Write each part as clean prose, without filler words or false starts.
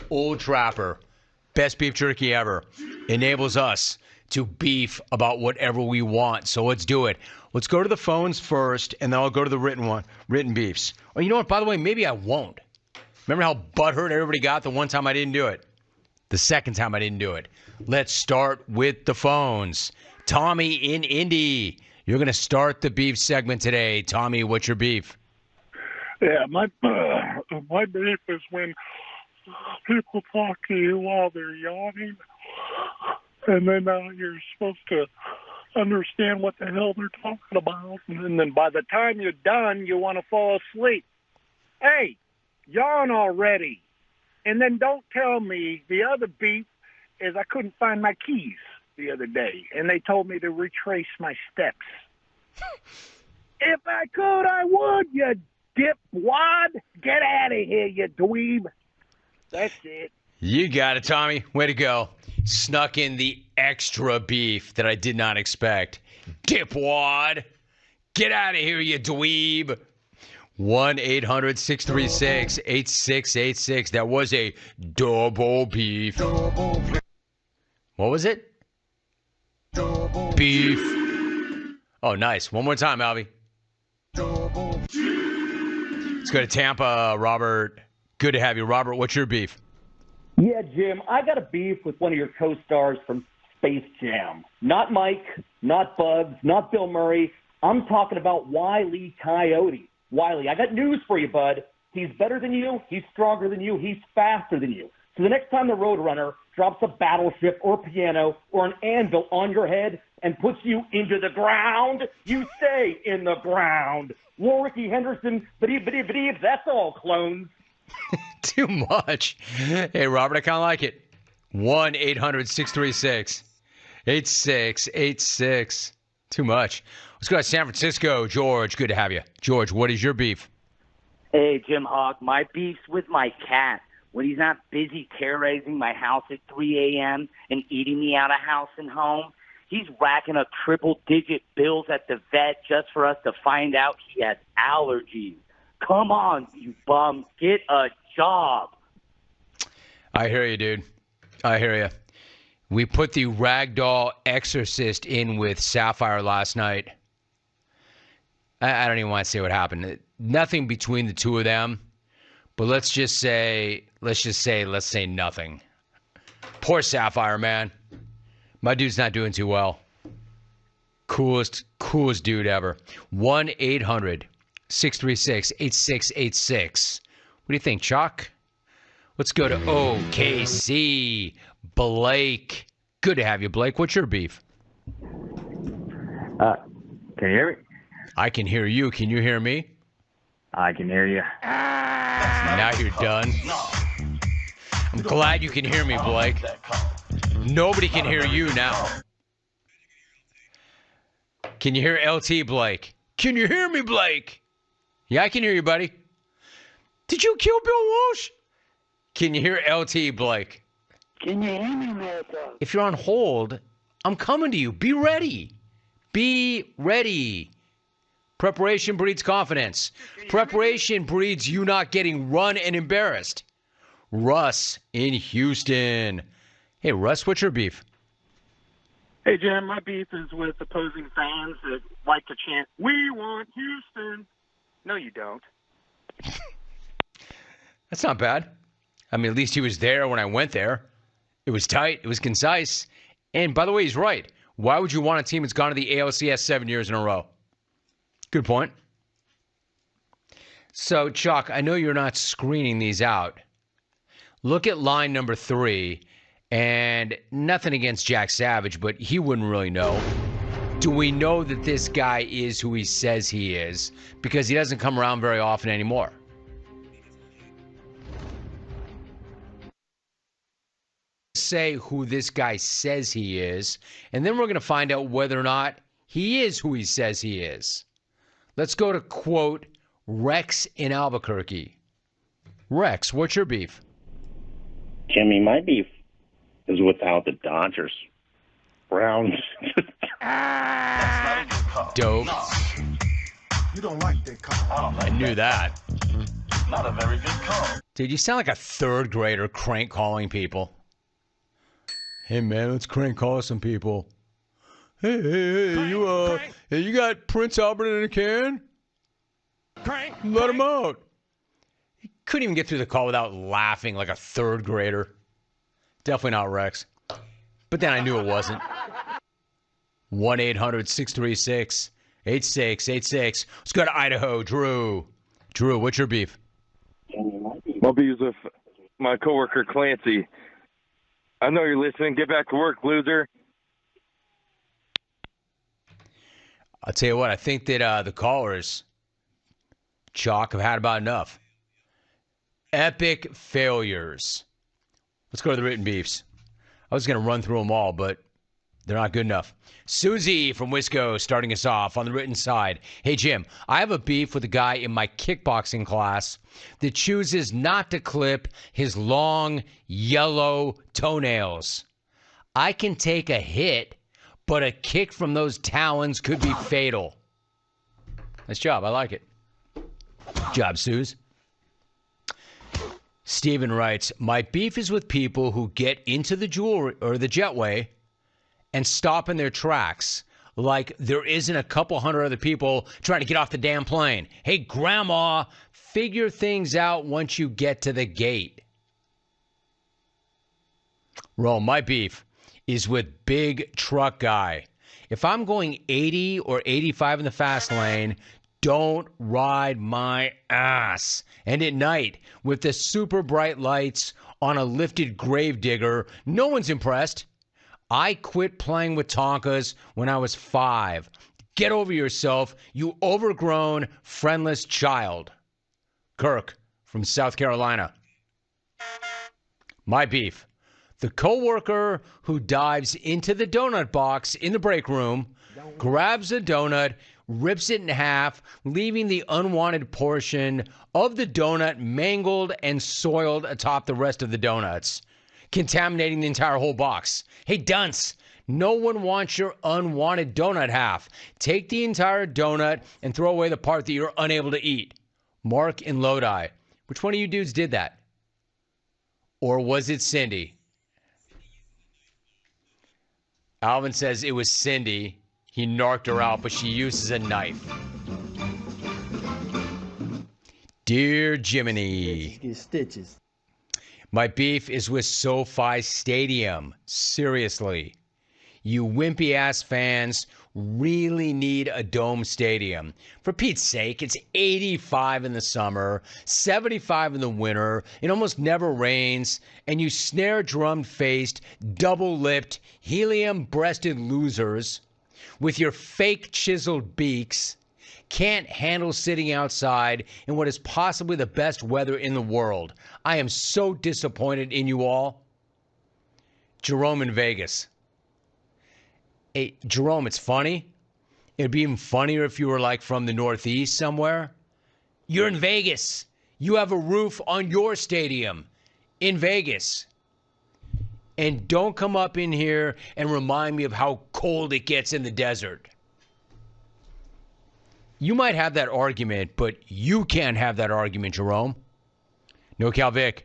Old Trapper, best beef jerky ever, enables us to beef about whatever we want. So let's do it. Let's go to the phones first, and then I'll go to the written beefs. Oh, you know what? By the way, maybe I won't. Remember how butthurt everybody got the one time I didn't do it? The second time I didn't do it. Let's start with the phones. Tommy in Indy, you're going to start the beef segment today. Tommy, what's your beef? Yeah, my beef is when people talk to you while they're yawning, and then you're supposed to understand what the hell they're talking about, and then by the time you're done, you want to fall asleep. Hey, yawn already. And then don't tell me the other beef is I couldn't find my keys the other day, and they told me to retrace my steps. If I could, I would, you dipwad. Get out of here, you dweeb. That's it. You got it, Tommy. Way to go. Snuck in the extra beef that I did not expect. Dipwad. Get out of here, you dweeb. 1-800-636-8686. That was a double beef. What was it? Beef. Oh, nice. One more time, Albie. Let's go to Tampa, Robert. Good to have you. Robert, what's your beef? Yeah, Jim, I got a beef with one of your co-stars from Space Jam. Not Mike, not Bugs, not Bill Murray. I'm talking about Wile E. Coyote. Wiley, I got news for you, bud. He's better than you. He's stronger than you. He's faster than you. So the next time the Roadrunner drops a battleship or a piano or an anvil on your head and puts you into the ground, you stay in the ground. Ricky Henderson, but that's all clones. Too much. Hey, Robert, I kind of like it. 1-800-636-8686. Too much. Let's go to San Francisco. George, good to have you. George, what is your beef? Hey, Jim Hawk, my beef's with my cat. When he's not busy terrorizing my house at 3 a.m. and eating me out of house and home, he's racking up triple-digit bills at the vet just for us to find out he has allergies. Come on, you bums. Get a job. I hear you, dude. I hear you. We put the Ragdoll Exorcist in with Sapphire last night. I don't even want to say what happened. Nothing between the two of them. But let's say nothing. Poor Sapphire, man. My dude's not doing too well. Coolest dude ever. 1-800-636-8686. What do you think, Chuck? Let's go to OKC. Blake. Good to have you, Blake. What's your beef? Can you hear me? I can hear you. Can you hear me? I can hear you. Now you're done. I'm glad you can hear me, Blake. Nobody can hear you now. Can you hear LT, Blake? Can you hear me, Blake? Yeah, I can hear you, buddy. Did you kill Bill Walsh? Can you hear LT, Blake? Can you hear me, Martha? If you're on hold, I'm coming to you. Be ready. Be ready. Preparation breeds confidence. Preparation breeds you not getting run and embarrassed. Russ in Houston. Hey, Russ, what's your beef? Hey, Jim, my beef is with opposing fans that like to chant, "We want Houston." No, you don't. That's not bad. I mean, at least he was there when I went there. It was tight. It was concise. And by the way, he's right. Why would you want a team that's gone to the ALCS 7 years in a row? Good point. So, Chuck, I know you're not screening these out. Look at line number 3, and nothing against Jack Savage, but he wouldn't really know. Do we know that this guy is who he says he is? Because he doesn't come around very often anymore. Say who this guy says he is, and then we're going to find out whether or not he is who he says he is. Let's go to, quote, Rex in Albuquerque. Rex, what's your beef? Jimmy, my beef is without the Dodgers. Browns. Dope. You don't like that call. I knew that. Not a very good call. Dude, you sound like a third grader crank calling people. Hey, man, let's crank call some people. Hey, you got Prince Albert in a can? Let him out. He couldn't even get through the call without laughing like a third grader. Definitely not Rex. But then I knew it wasn't. 1-800-636-8686. Let's go to Idaho. Drew, what's your beef? My beef with my coworker Clancy. I know you're listening. Get back to work, loser. I'll tell you what, I think that the callers, Chalk, have had about enough. Epic failures. Let's go to the written beefs. I was going to run through them all, but they're not good enough. Susie from Wisco starting us off on the written side. Hey, Jim, I have a beef with a guy in my kickboxing class that chooses not to clip his long, yellow toenails. I can take a hit, but a kick from those talons could be fatal. Nice job. I like it. Good job, Suze. Steven writes, my beef is with people who get into the jewelry or the jetway and stop in their tracks like there isn't a couple hundred other people trying to get off the damn plane. Hey, Grandma, figure things out once you get to the gate. Rome, my beef is with big truck guy. If I'm going 80 or 85 in the fast lane, don't ride my ass. And at night, with the super bright lights on a lifted gravedigger, no one's impressed. I quit playing with Tonkas when I was 5. Get over yourself, you overgrown, friendless child. Kirk from South Carolina. My beef. The coworker who dives into the donut box in the break room, grabs a donut, rips it in half, leaving the unwanted portion of the donut mangled and soiled atop the rest of the donuts, contaminating the entire whole box. Hey, dunce, no one wants your unwanted donut half. Take the entire donut and throw away the part that you're unable to eat. Mark in Lodi. Which one of you dudes did that? Or was it Cindy? Alvin says it was Cindy. He narked her out, but she uses a knife. Dear Jiminy. Get stitches. My beef is with SoFi Stadium. Seriously. You wimpy-ass fans really need a dome stadium. For Pete's sake, it's 85 in the summer, 75 in the winter, it almost never rains, and you snare-drum-faced, double-lipped, helium-breasted losers with your fake chiseled beaks can't handle sitting outside in what is possibly the best weather in the world. I am so disappointed in you all. Jerome in Vegas. Hey, Jerome, it's funny. It'd be even funnier if you were like from the Northeast somewhere. You're in Vegas. You have a roof on your stadium in Vegas. And don't come up in here and remind me of how cold it gets in the desert. You might have that argument, but you can't have that argument, Jerome. No, Calvic.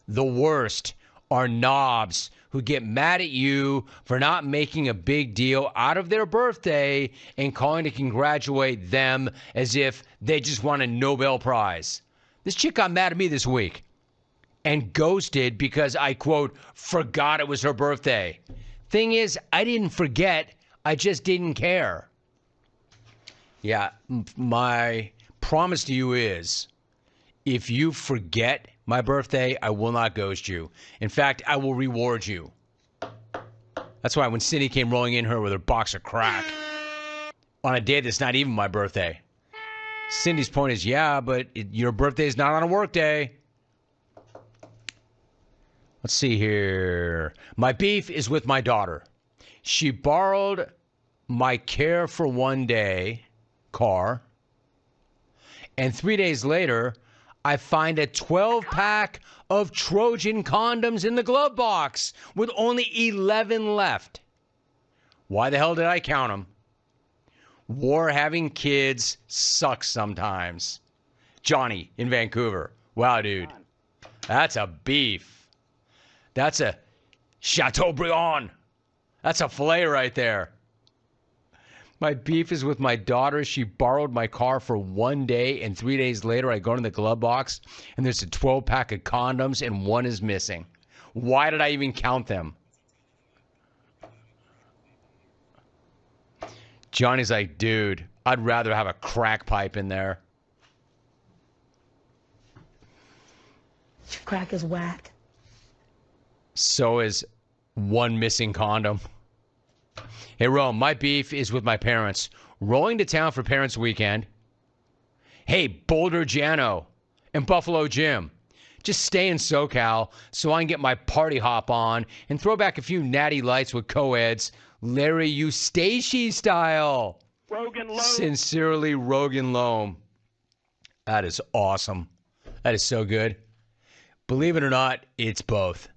The worst are knobs who get mad at you for not making a big deal out of their birthday and calling to congratulate them as if they just won a Nobel Prize. This chick got mad at me this week and ghosted because I, quote, forgot it was her birthday. Thing is, I didn't forget. I just didn't care. Yeah, my promise to you is if you forget my birthday, I will not ghost you. In fact, I will reward you. That's why when Cindy came rolling in here with her box of crack on a day that's not even my birthday, Cindy's point is, yeah, but your birthday is not on a work day. Let's see here. My beef is with my daughter. She borrowed my Care for One Day car, and 3 days later, I find a 12-pack of Trojan condoms in the glove box with only 11 left. Why the hell did I count them? War having kids sucks sometimes. Johnny in Vancouver. Wow, dude. That's a beef. That's a Chateaubriand. That's a filet right there. My beef is with my daughter. She borrowed my car for 1 day, and 3 days later I go in the glove box, and there's a 12-pack of condoms, and one is missing. Why did I even count them? Johnny's like, dude, I'd rather have a crack pipe in there. Crack is whack. So is one missing condom. Hey, Rome, my beef is with my parents. Rolling to town for Parents' Weekend. Hey, Boulder Jano and Buffalo Jim. Just stay in SoCal so I can get my party hop on and throw back a few natty lights with co-eds, Larry Eustace style. Rogan Loam. Sincerely, Rogan Loam. That is awesome. That is so good. Believe it or not, it's both.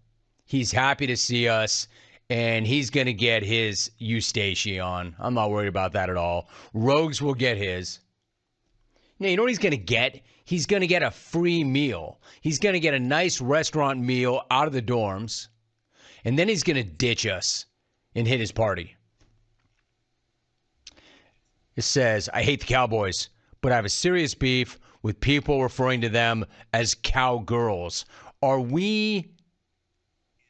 He's happy to see us, and he's going to get his Eustace on. I'm not worried about that at all. Rogues will get his. Now, you know what he's going to get? He's going to get a free meal. He's going to get a nice restaurant meal out of the dorms, and then he's going to ditch us and hit his party. It says, I hate the Cowboys, but I have a serious beef with people referring to them as cowgirls. Are we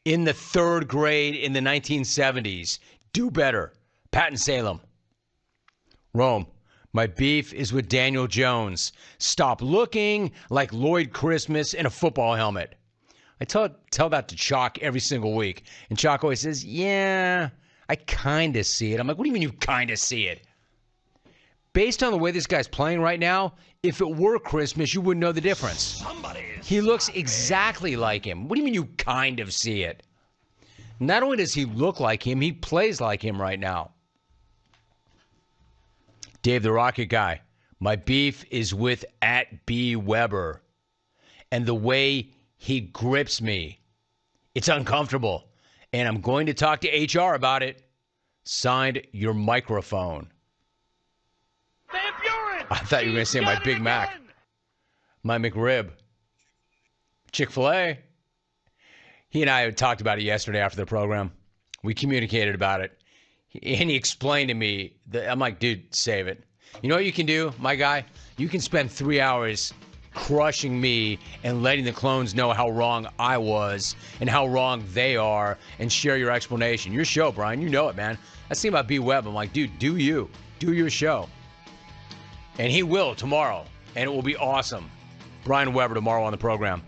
in the third grade in the 1970s? Do better. Patton Salem. Rome. My beef is with Daniel Jones. Stop looking like Lloyd Christmas in a football helmet. I tell that to Chalk every single week. And Chalk always says, yeah, I kind of see it. I'm like, what do you mean you kind of see it? Based on the way this guy's playing right now, if it were Christmas, you wouldn't know the difference. He looks exactly like him. What do you mean you kind of see it? Not only does he look like him, he plays like him right now. Dave the Rocket Guy. My beef is with @BWeber. And the way he grips me, it's uncomfortable. And I'm going to talk to HR about it. Signed, your microphone. I thought you were going to say my Big Mac. My McRib. Chick-fil-A. He and I had talked about it yesterday after the program. We communicated about it. And he explained to me that I'm like, dude, save it. You know what you can do, my guy? You can spend 3 hours crushing me and letting the clones know how wrong I was and how wrong they are and share your explanation. Your show, Brian. You know it, man. That's the thing about B-Web. I'm like, dude, do you. Do your show. And he will tomorrow. And it will be awesome. Brian Weber tomorrow on the program.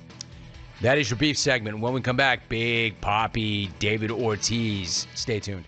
That is your beef segment. When we come back, Big Papi David Ortiz. Stay tuned.